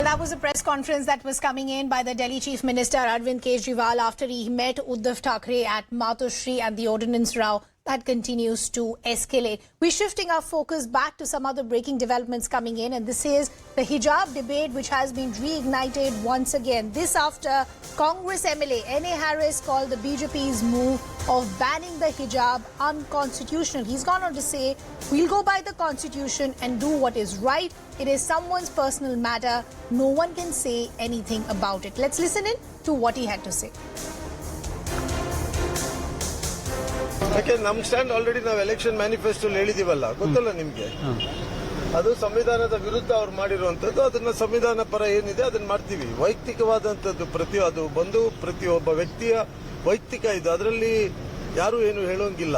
that was a press conference that was coming in by the Delhi Chief Minister Arvind Kejriwal after he met Uddhav Thackeray at Matoshri and the Ordnance Row that continues to escalate. We're shifting our focus back to some other breaking developments coming in, and this is the hijab debate, which has been reignited once again. This after Congress MLA N.A. Harish called the BJP's move of banning the hijab unconstitutional. He's gone on to say, we'll go by the constitution and do what is right. It is someone's personal matter. No one can say anything about it. Let's listen in to what he had to say. ಯಾಕೆಂದ್ರೆ ನಮ್ಮ stand already ನಾವು election ಮ್ಯಾನಿಫೆಸ್ಟೋಲ್ ಹೇಳಿದೀವಲ್ಲ, ಗೊತ್ತಲ್ಲ ನಿಮ್ಗೆ. ಅದು ಸಂವಿಧಾನದ ವಿರುದ್ಧ ಅವ್ರು ಮಾಡಿರುವಂತದ್ದು. ಅದನ್ನ ಸಂವಿಧಾನ ಪರ ಏನಿದೆ ಅದನ್ನ ಮಾಡ್ತೀವಿ. ವೈಯಕ್ತಿಕವಾದಂತದ್ದು ಅದು ಬಂದು ಪ್ರತಿಯೊಬ್ಬ ವ್ಯಕ್ತಿಯ ವೈಯಕ್ತಿಕ ಇದು. ಅದರಲ್ಲಿ ಯಾರು ಏನು ಹೇಳೋಂಗಿಲ್ಲ.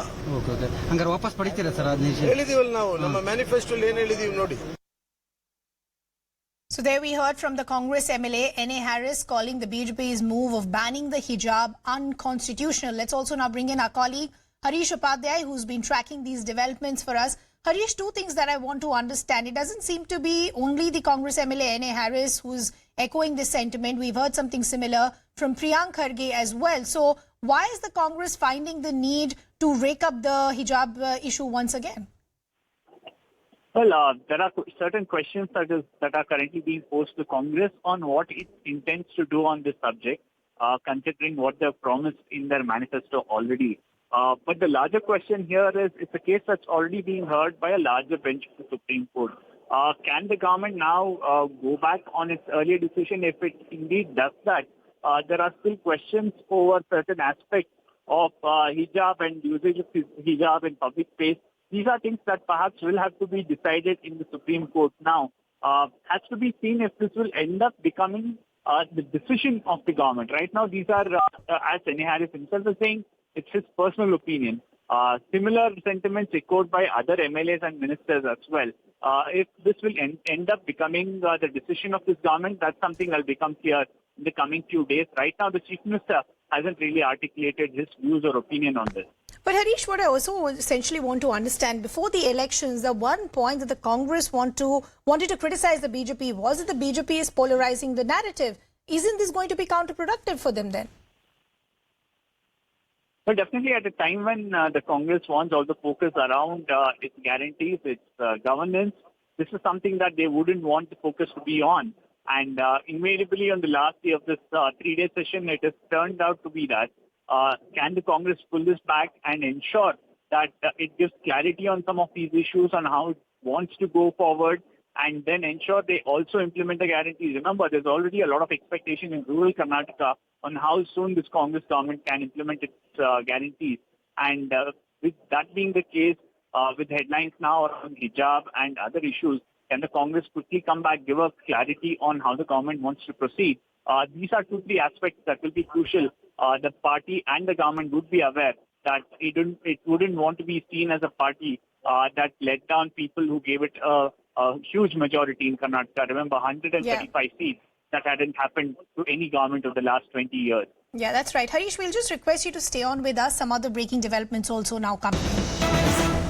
ಹಂಗಾರೆ ವಾಪಸ್ ಪಡಿತೀರಾ ಸರ್? ಹೇಳಿದೀವಲ್ಲ ನಾವು, ನಮ್ಮ ಮ್ಯಾನಿಫೆಸ್ಟೋಲ್ ಏನ್ ಹೇಳಿದೀವಿ ನೋಡಿ. So there we heard from the Congress MLA N.A. Harish calling the BJP's move of banning the hijab unconstitutional. Let's also now bring in our colleague Harish Upadhya, who's been tracking these developments for us. Harish, two things that I want to understand. It doesn't seem to be only the Congress MLA N.A. Harish who's echoing this sentiment. We've heard something similar from Priyank Kharge as well. So why is the Congress finding the need to rake up the hijab issue once again? Well, there are certain questions that are currently being posed to Congress on what it intends to do on this subject, considering what they've promised in their manifesto already. But the larger question here is, it's a case that's already being heard by a larger bench of the Supreme Court. Can the government now go back on its earlier decision? If it indeed does that, there are still questions over certain aspects of hijab and usage of hijab in public space. These are things that perhaps will have to be decided in the Supreme Court now. Has to be seen if this will end up becoming the decision of the government. Right now, these are, as N.A. Harish himself is saying, it's his personal opinion. Similar sentiments echoed by other MLAs and ministers as well. If this will end up becoming the decision of this government, that's something that will become clear in the coming few days. Right now, the Chief Minister hasn't really articulated his views or opinion on this. But Harish, what I also essentially want to understand, before the elections, the one point that the Congress wanted to criticize the BJP was that the BJP is polarizing the narrative. Isn't this going to be counterproductive for them then? Well, definitely at a time when the Congress wants all the focus around its guarantees, its governance, this is something that they wouldn't want the focus to be on. And invariably on the last day of this three-day session, it has turned out to be that can the Congress pull this back and ensure that it gives clarity on some of these issues on how it wants to go forward, and then ensure they also implement the guarantees. Remember, there's already a lot of expectation in rural Karnataka on how soon this Congress government can implement its guarantees. And with that being the case, with headlines now around hijab and other issues, can the Congress quickly come back, give us clarity on how the government wants to proceed? These are 2-3 aspects that will be crucial. The party and the government would be aware that it wouldn't want to be seen as a party that let down people who gave it a huge majority in Karnataka. Remember, 135 seats. That hadn't happened to any government of the last 20 years. Yeah, that's right. Harish, we'll just request you to stay on with us. Some other breaking developments also now coming.